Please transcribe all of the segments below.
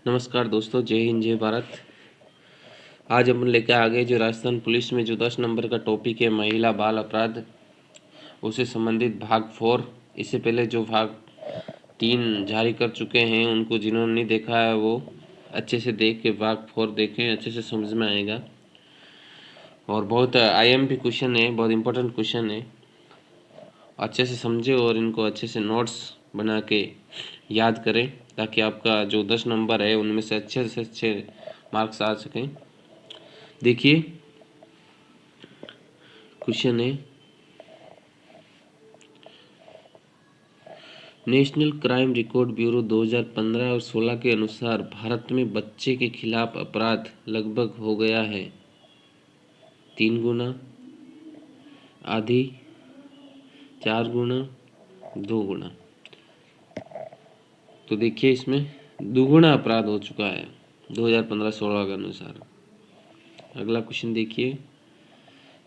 नमस्कार दोस्तों, जय हिंद जय भारत। आज हम लेकर आ गए जो राजस्थान पुलिस में जो 10 नंबर का टॉपिक है महिला बाल अपराध, उससे संबंधित भाग 4। इससे पहले जो भाग 3 जारी कर चुके हैं उनको जिन्होंने नहीं देखा है वो अच्छे से देख के भाग 4 देखें, अच्छे से समझ में आएगा। और बहुत IMP क्वेश्चन है, बहुत इंपॉर्टेंट क्वेश्चन है, अच्छे से समझे और इनको अच्छे से नोट्स बना के याद करें ताकि आपका जो 10 नंबर है उनमें से अच्छे मार्क्स आ सकें। देखिए क्वेश्चन है, नेशनल क्राइम रिकॉर्ड ब्यूरो 2015 और 16 के अनुसार भारत में बच्चे के खिलाफ अपराध लगभग हो गया है 3 गुना, आधी, 4 गुना, 2 गुना। तो देखिए इसमें दुगुना अपराध हो चुका है 2015-16 के अनुसार। अगला क्वेश्चन देखिए,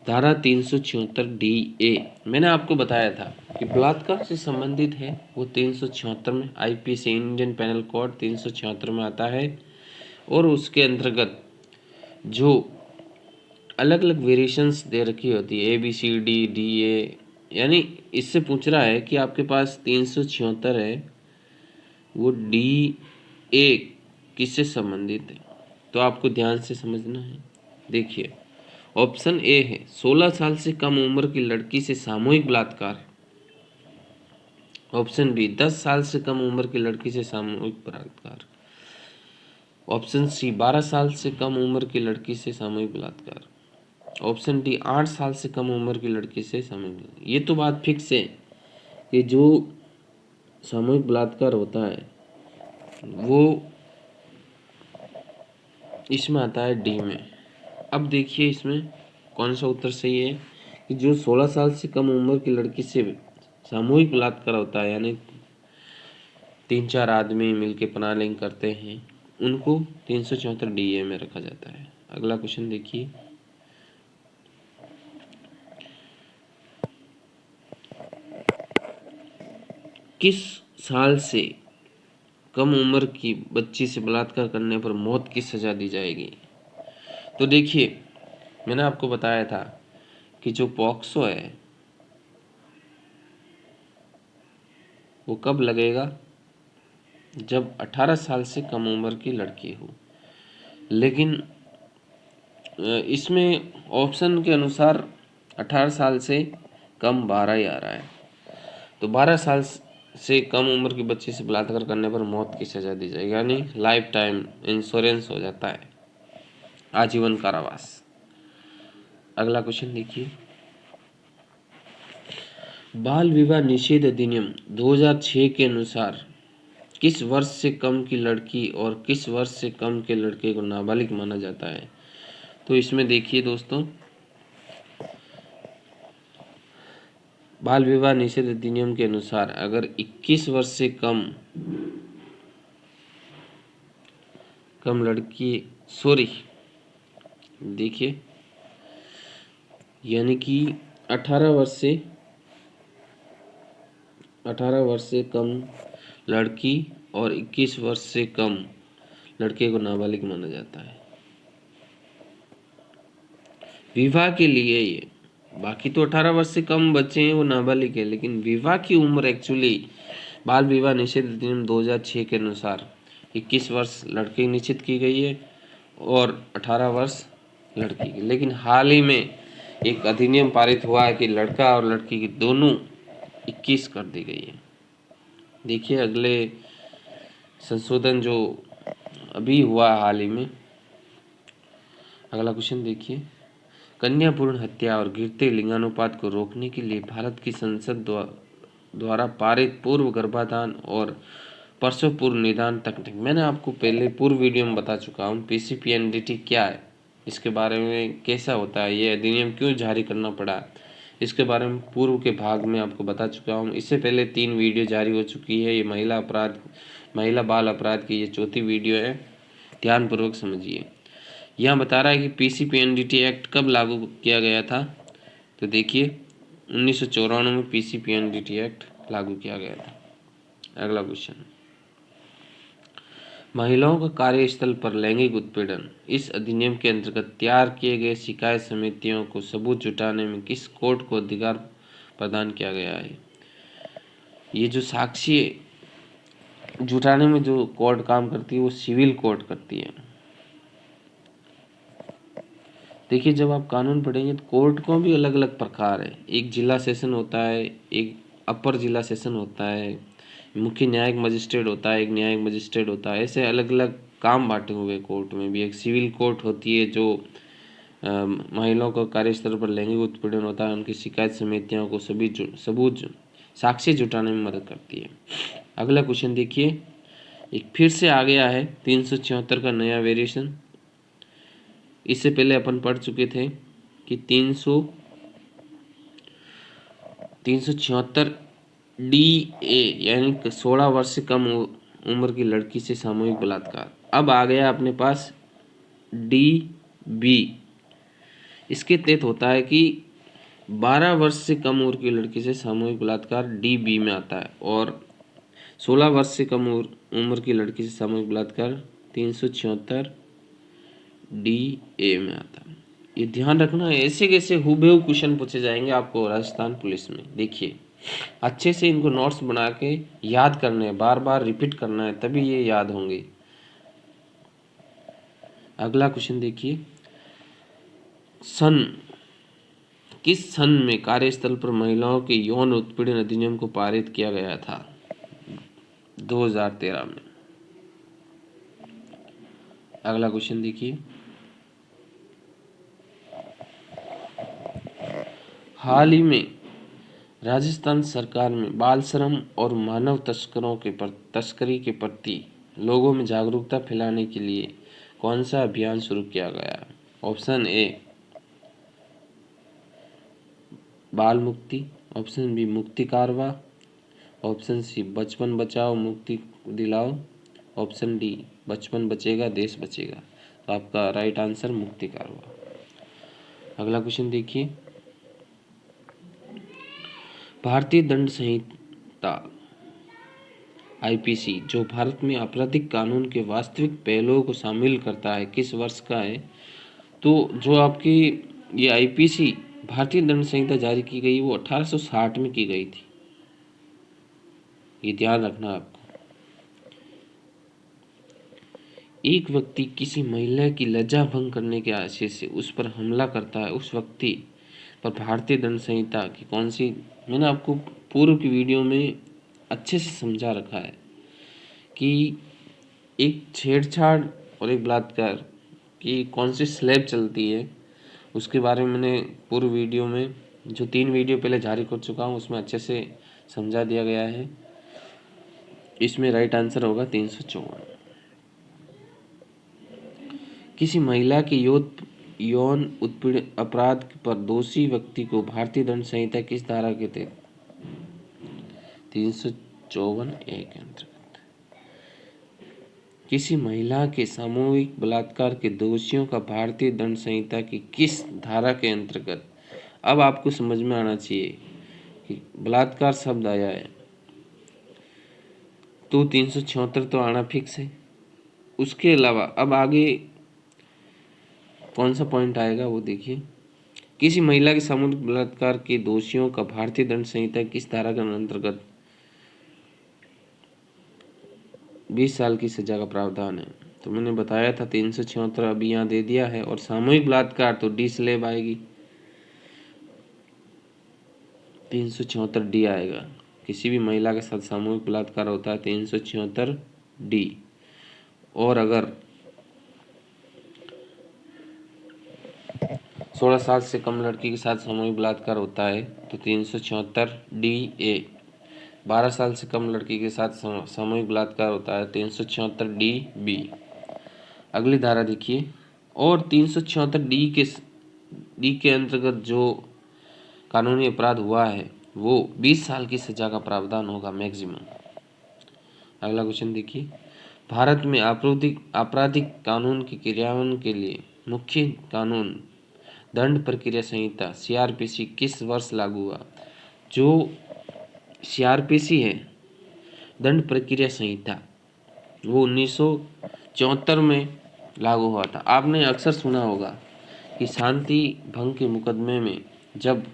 धारा 376 DA मैंने आपको बताया था कि बलात्कार से संबंधित है, वो 376 में IPC इंडियन पेनल कोड 376 में आता है। और उसके अंतर्गत जो अलग अलग वेरिएशंस दे रखी होती है ABCD DA, यानी इससे पूछ रहा है कि आपके पास 376 है, वो DA किससे संबंधित है, तो आपको ध्यान से समझना है। देखिए ऑप्शन ए है 16 साल से कम उम्र की लड़की से सामूहिक बलात्कार। ऑप्शन बी 10 साल से कम उम्र की लड़की से सामूहिक बलात्कार। ऑप्शन सी 12 साल से कम उम्र की लड़की से सामूहिक बलात्कार। ऑप्शन डी 8 साल से कम उम्र की लड़की से सामूहिक बलात्कार। ये तो बात फिक्स है कि जो सामूहिक बलात्कार होता है वो इसमें आता है डी में। अब देखिए इसमें कौन सा उत्तर सही है कि जो 16 साल से कम उम्र की लड़की से सामूहिक बलात्कार होता है, यानी 3-4 आदमी मिलके प्लानिंग करते हैं, उनको 374 DA में रखा जाता है। अगला क्वेश्चन देखिए, किस साल से कम उम्र की बच्ची से बलात्कार करने पर मौत की सजा दी जाएगी। तो देखिए मैंने आपको बताया था कि जो पॉक्सो है वो कब लगेगा, जब 18 साल से कम उम्र की लड़की हो। लेकिन इसमें ऑप्शन के अनुसार 18 साल से कम 12 ही आ रहा है, तो 12 साल से कम उम्र की बच्ची से बलात्कार करने पर मौत की सजा दी जाएगी, यानी लाइफ टाइम इंश्योरेंस हो जाता है, आजीवन कारावास। अगला क्वेश्चन देखिए, बाल विवाह निषेध अधिनियम 2006 के अनुसार किस वर्ष से कम की लड़की और किस वर्ष से कम के लड़के को नाबालिग माना जाता है। तो इसमें देखिए दोस्तों, बाल विवाह निषेध अधिनियम के अनुसार अगर 21 वर्ष से कम लड़की देखिए यानी कि 18 वर्ष से कम लड़की और 21 वर्ष से कम लड़के को नाबालिग माना जाता है विवाह के लिए। ये बाकी तो 18 वर्ष से कम बच्चे हैं वो नाबालिग है, लेकिन विवाह की उम्र एक्चुअली बाल विवाह निषेध अधिनियम 2006 के अनुसार 21 वर्ष लड़के की निश्चित की गई है और 18 वर्ष लड़की की। लेकिन हाल ही में एक अधिनियम पारित हुआ है कि लड़का और लड़की की दोनों 21 कर दी गई है। देखिए अगले संशोधन जो अभी हुआ हाल ही में। अगला क्वेश्चन देखिए, कन्या भ्रूण हत्या और गिरते लिंगानुपात को रोकने के लिए भारत की संसद द्वारा पारित पूर्व गर्भाधान और प्रसव पूर्व निदान तकनीक, मैंने आपको पहले पूर्व वीडियो में बता चुका हूँ। PCPNDT क्या है, इसके बारे में कैसा होता है, ये अधिनियम क्यों जारी करना पड़ा, इसके बारे में पूर्व के भाग में आपको बता चुका हूँ। इससे पहले 3 वीडियो जारी हो चुकी है। ये महिला बाल अपराध की ये चौथी वीडियो है, ध्यानपूर्वक समझिए। यहाँ बता रहा है कि PCPNDT एक्ट कब लागू किया गया था, तो देखिए 1994 में PCPNDT एक्ट लागू किया गया था। अगला क्वेश्चन, महिलाओं का कार्यस्थल पर लैंगिक उत्पीड़न, इस अधिनियम के अंतर्गत तैयार किए गए शिकायत समितियों को सबूत जुटाने में किस कोर्ट को अधिकार प्रदान किया गया है? ये जो साक्ष्य जुटाने में जो कोर्ट काम करती है वो सिविल कोर्ट करती है। देखिए, जब आप कानून पढ़ेंगे तो कोर्ट को भी अलग अलग प्रकार है। एक जिला सेशन होता है, एक अपर जिला सेशन होता है, मुख्य न्यायिक मजिस्ट्रेट होता है, एक न्यायिक मजिस्ट्रेट होता है। ऐसे अलग अलग काम बांटे हुए कोर्ट में भी। एक सिविल कोर्ट होती है जो महिलाओं को कार्यस्थल पर लैंगिक उत्पीड़न होता है उनकी शिकायत समितियों को सबूत साक्ष्य जुटाने में मदद करती है। अगला क्वेश्चन देखिए, एक फिर से आ गया है 376 का नया वेरिएशन। इससे पहले अपन पढ़ चुके थे कि 376 DA यानी 16 वर्ष से कम उम्र की लड़की से सामूहिक बलात्कार। अब आ गया अपने पास DB। इसके तहत होता है कि 12 वर्ष से कम उम्र की लड़की से सामूहिक बलात्कार DB में आता है, और 16 वर्ष से कम उम्र की लड़की से सामूहिक बलात्कार 376 DA में आता है। ये ध्यान रखना है, ऐसे कैसे हुबहू क्वेश्चन पूछे जाएंगे आपको राजस्थान पुलिस में। देखिए, अच्छे से इनको नोट्स बना के याद करने हैं, बार बार रिपीट करना है, तभी ये याद होंगे। अगला क्वेश्चन देखिए, किस सन में कार्यस्थल पर महिलाओं के यौन उत्पीड़न अधिनियम को पारित किया गया था? 2013 में। अगला क्वेश्चन देखिए, हाल ही में राजस्थान सरकार में बाल श्रम और मानव तस्करी के प्रति लोगों में जागरूकता फैलाने के लिए कौन सा अभियान शुरू किया गया? ऑप्शन ए बाल मुक्ति, ऑप्शन बी मुक्ति कारवा, ऑप्शन सी बचपन बचाओ मुक्ति दिलाओ, ऑप्शन डी बचपन बचेगा देश बचेगा। तो आपका राइट आंसर मुक्ति कारवा। अगला क्वेश्चन देखिए, भारतीय दंड संहिता IPC जो भारत में आपराधिक कानून के वास्तविक पहलुओं को शामिल करता है किस वर्ष का है? तो जो आपकी ये IPC भारतीय दंड संहिता जारी की गई वो 1860 में की गई थी। ये ध्यान रखना आपको। एक व्यक्ति किसी महिला की लज्जा भंग करने के आशय से उस पर हमला करता है, उस व्यक्ति पर भारतीय दंड संहिता की कौन सी, मैंने आपको पूर्व की वीडियो में अच्छे से समझा रखा है कि एक छेड़छाड़ और एक बलात्कार की कौन सी स्लैब चलती है, उसके बारे में मैंने पूर्व वीडियो में जो 3 वीडियो पहले जारी कर चुका हूँ उसमें अच्छे से समझा दिया गया है। इसमें राइट आंसर होगा 354। किसी महिला के यौन उत्पीड़न अपराध पर दोषी व्यक्ति को भारतीय दंड संहिता किस धारा के तहत? 354A के अंतर्गत। किसी महिला के सामूहिक बलात्कार के दोषियों का भारतीय दंड संहिता की किस धारा के अंतर्गत? अब आपको समझ में आना चाहिए कि बलात्कार शब्द आया है तो 376 तो आना फिक्स है। उसके अलावा अब आगे कौन सा पॉइंट आएगा वो देखिए, किसी महिला के सामूहिक बलात्कार के दोषियों का भारतीय दंड संहिता किस धारा के अंतर्गत 20 साल की सजा का प्रावधान है? तो मैंने बताया था 376 अभी यहाँ दे दिया है, और सामूहिक बलात्कार तो डी स्लैब आएगी, 376 डी आएगा। किसी भी महिला के साथ सामूहिक बलात्कार होता है 376 डी। और अगर 16 साल से कम लड़की के साथ सामूहिक बलात्कार होता है तो 376 डी ए। 12 साल से कम लड़की के साथ सामूहिक बलात्कार होता है 376 डी बी। अगली धारा देखिए, और 376 डी के अंतर्गत जो कानूनी अपराध हुआ है वो 20 साल की सजा का प्रावधान होगा मैक्सिमम। अगला क्वेश्चन देखिए, भारत में आपराधिक कानून के क्रियान्वयन के लिए मुख्य कानून दंड प्रक्रिया संहिता CRPC किस वर्ष लागू हुआ? जो CRPC है दंड प्रक्रिया संहिता, वो 1974 में लागू हुआ था। आपने अक्सर सुना होगा कि शांति भंग के मुकदमे में जब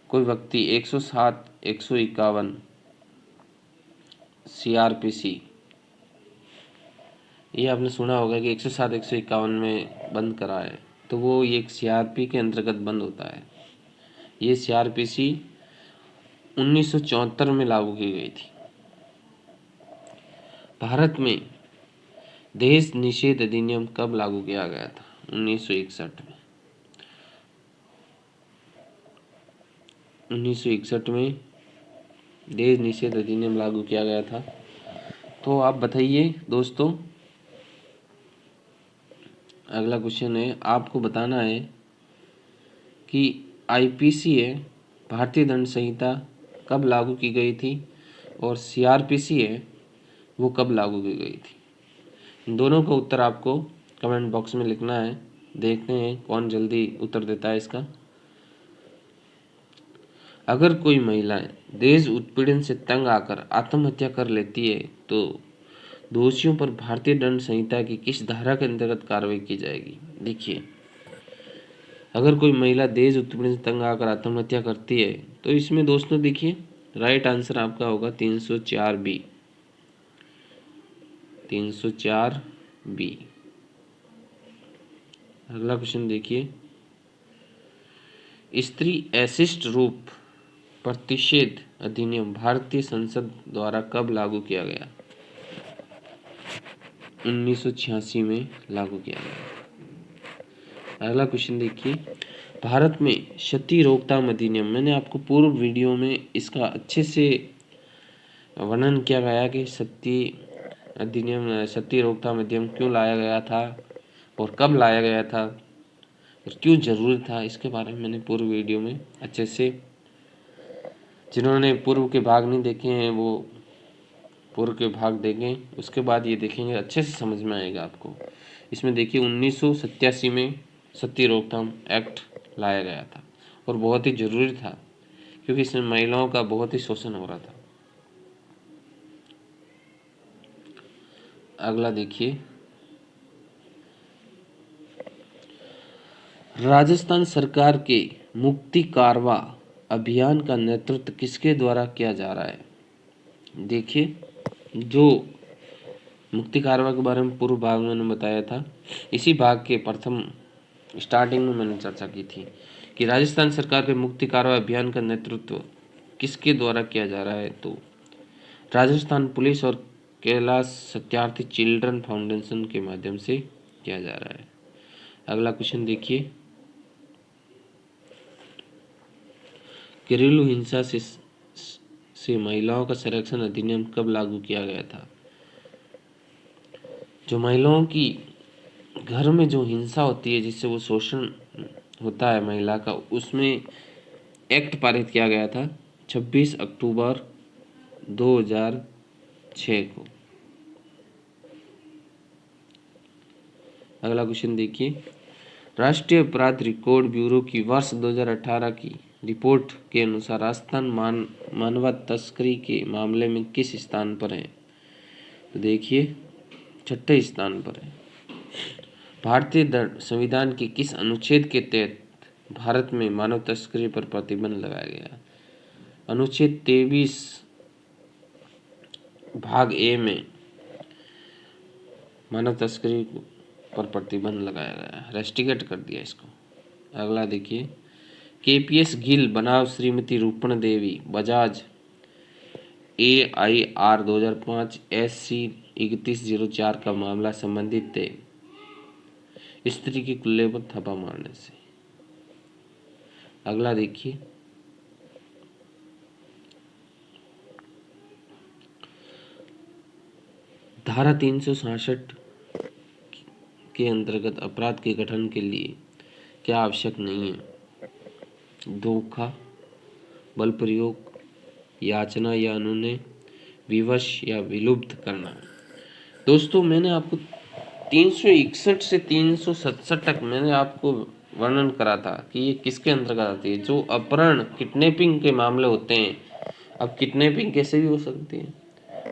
कोई व्यक्ति 107, 151 सीआरपीसी, ये आपने सुना होगा कि 107, 151 में बंद करा है, तो वो ये एक सीआरपी के अंतर्गत बंद होता है। ये सीआरपीसी 1974 में लागू की गई थी। भारत में देश निषेध अधिनियम कब लागू किया गया था? 1961 में। 1961 में देश निषेध अधिनियम लागू किया गया था। तो आप बताइए दोस्तों, अगला क्वेश्चन है, आपको बताना है कि आईपीसी है, भारतीय दंड संहिता, कब लागू की गई थी, और सीआरपीसी है, वो कब लागू की गई थी। इन दोनों का उत्तर आपको कमेंट बॉक्स में लिखना है। देखते हैं कौन जल्दी उत्तर देता है इसका। अगर कोई महिलाएं दहेज उत्पीड़न से तंग आकर आत्महत्या कर लेती है तो दोषियों पर भारतीय दंड संहिता की किस धारा के अंतर्गत कार्रवाई की जाएगी? देखिए, अगर कोई महिला दहेज उत्पीड़न से तंग आकर आत्महत्या करती है तो इसमें दोस्तों देखिए, राइट आंसर आपका होगा 304 बी। 304 बी। अगला क्वेश्चन देखिए, स्त्री अशिष्ट रूप प्रतिषेध अधिनियम भारतीय संसद द्वारा कब लागू किया गया? 1986 में लागू किया गया। अगला क्वेश्चन देखिए, भारत में क्षति रोकथाम अधिनियम, मैंने आपको पूर्व वीडियो में इसका अच्छे से वर्णन किया गया कि क्षति रोकथाम अधिनियम क्यों लाया गया था और कब लाया गया था और क्यों जरूरी था, इसके बारे में मैंने पूर्व वीडियो में अच्छे से, जिन्होंने पूर्व के भाग नहीं देखे हैं वो पूर्व के भाग देखें, उसके बाद ये देखेंगे, अच्छे से समझ में आएगा आपको। इसमें देखिए 1987 में सती रोकथाम एक्ट लाया गया था और बहुत ही ज़रूरी था क्योंकि इसमें महिलाओं का बहुत ही शोषण हो रहा था। अगला देखिए, राजस्थान सरकार के मुक्ति कारवा अभियान का नेतृत्व किसके द्वारा किया जा रहा है? देखिए, जो मुक्ति कारवा के बारे में पूर्व भाग में मैंने बताया था, इसी भाग के प्रथम स्टार्टिंग में मैंने चर्चा की थी कि राजस्थान सरकार के मुक्ति कारवा अभियान का नेतृत्व किसके द्वारा किया जा रहा है, तो राजस्थान पुलिस और कैलाश सत्यार्थी चिल्ड्रन फाउंडेशन के माध्यम से किया जा रहा है। अगला क्वेश्चन देखिए, घरेलू हिंसा से महिलाओं का संरक्षण अधिनियम कब लागू किया गया था? जो महिलाओं की घर में जो हिंसा होती है, जिससे वो शोषण होता है महिला का, उसमें एक्ट पारित किया गया था 26 अक्टूबर 2006 को। अगला क्वेश्चन देखिए, राष्ट्रीय अपराध रिकॉर्ड ब्यूरो की वर्ष 2018 की रिपोर्ट के अनुसार राजस्थान मानव तस्करी के मामले में किस स्थान पर है? तो देखिए, 6ठे स्थान पर है। भारतीय संविधान के किस अनुच्छेद के तहत भारत में मानव तस्करी पर प्रतिबंध लगाया गया? अनुच्छेद 23 भाग ए में मानव तस्करी पर प्रतिबंध लगाया गया है, रेस्ट्रिकेट कर दिया इसको। अगला देखिए, केपीएस गिल बनाम श्रीमती रूपण देवी बजाज AIR 2005 SC 3104 का मामला संबंधित है स्त्री के कुल्ले पर थप्पा मारने से। अगला देखिए, धारा 366 के अंतर्गत अपराध के गठन के लिए क्या आवश्यक नहीं है? धोखा, बल प्रयोग, याचना या अनुनय, विवश या विलुप्त करना। दोस्तों, मैंने आपको 361 से 367 तक मैंने आपको वर्णन करा था कि ये किसके अंतर्गत आती है। जो अपहरण, किडनैपिंग के मामले होते हैं। अब किडनैपिंग कैसे भी हो सकती है,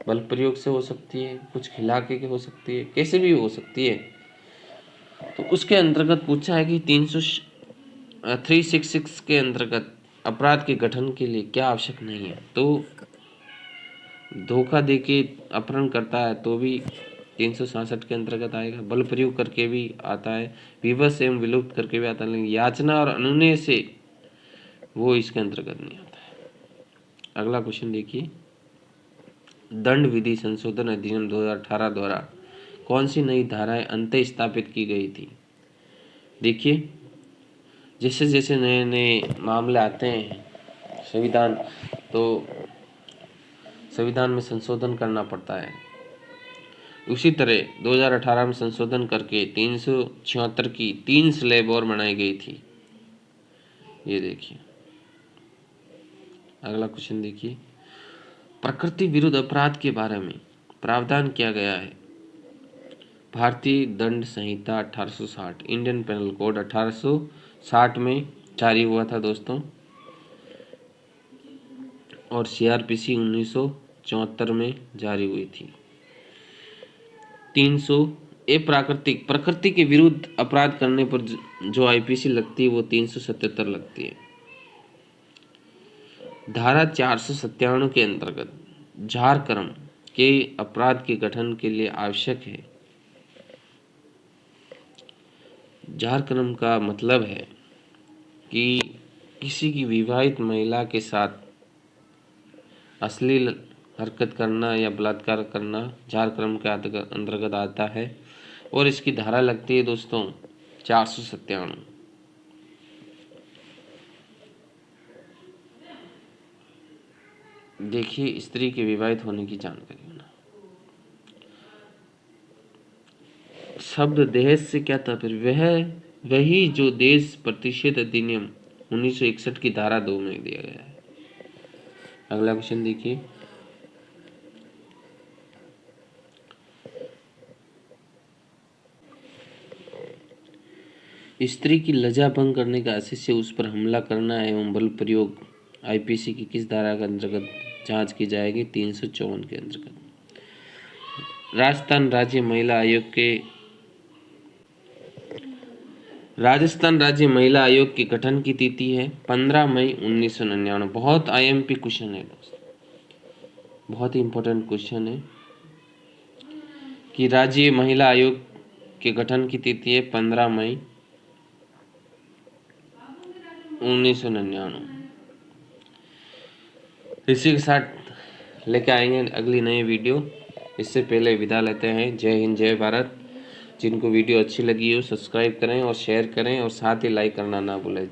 बल प्रयोग से हो सकती है, कुछ खिला के हो सकती है, कैसे भी हो सकती है। तो उसके अंतर्गत पूछा है कि 366 के अंतर्गत अपराध के गठन के लिए क्या आवश्यक नहीं है। तो धोखा देके अपहरण करता है तो भी 367 के अंतर्गत आएगा, बल प्रयोग करके भी आता है, विवश एवं विलुप्त करके भी आता है, लेकिन याचना और अनुनय से वो इसके अंतर्गत नहीं आता है। अगला क्वेश्चन देखिए, दंड विधि संशोधन अधिनियम 2018 द्वारा कौन सी नई धाराएं अंत स्थापित की गई थी। देखिए, जैसे जैसे नए नए मामले आते हैं संविधान में संशोधन करना पड़ता है। उसी तरह 2018 में संशोधन करके 376 की 3 स्लैब और बनाई गई थी। ये देखिए, अगला क्वेश्चन देखिए, प्रकृति विरुद्ध अपराध के बारे में प्रावधान किया गया है। भारतीय दंड संहिता 1860, इंडियन पेनल कोड 1860 में जारी हुआ था दोस्तों, और सीआरपीसी 1974 में जारी हुई थी। 300 प्रकृति के विरुद्ध अपराध करने पर जो आईपीसी लगती है वो 377 लगती है। धारा 497 के अंतर्गत झारक्रम के अपराध के गठन के लिए आवश्यक है। झारक्रम का मतलब है कि किसी की विवाहित महिला के साथ अश्लील हरकत करना या बलात्कार करना झारक्रम के अंतर्गत आता है, और इसकी धारा लगती है दोस्तों 497। देखिए, स्त्री के विवाहित होने की जानकारी होना। शब्द दहेज से क्या तात्पर्य, वही जो देश प्रतिषेध अधिनियम 1961 की धारा 2 में दिया गया है। अगला क्वेश्चन देखिए, स्त्री की लज्जा भंग करने का आशय से उस पर हमला करना एवं बल प्रयोग आईपीसी की किस धारा के अंतर्गत जांच की जाएगी। 354 के अंतर्गत। राजस्थान राज्य महिला आयोग के गठन की तिथि है 15 मई 1999। बहुत आईएमपी क्वेश्चन है दोस्तों, बहुत ही इंपॉर्टेंट क्वेश्चन है कि राज्य महिला आयोग के गठन की तिथि है 15 मई 1999। इसी के साथ लेके आएंगे अगली नई वीडियो। इससे पहले विदा लेते हैं। जय हिंद, जय भारत। जिनको वीडियो अच्छी लगी हो सब्सक्राइब करें और शेयर करें, और साथ ही लाइक करना ना भूलें।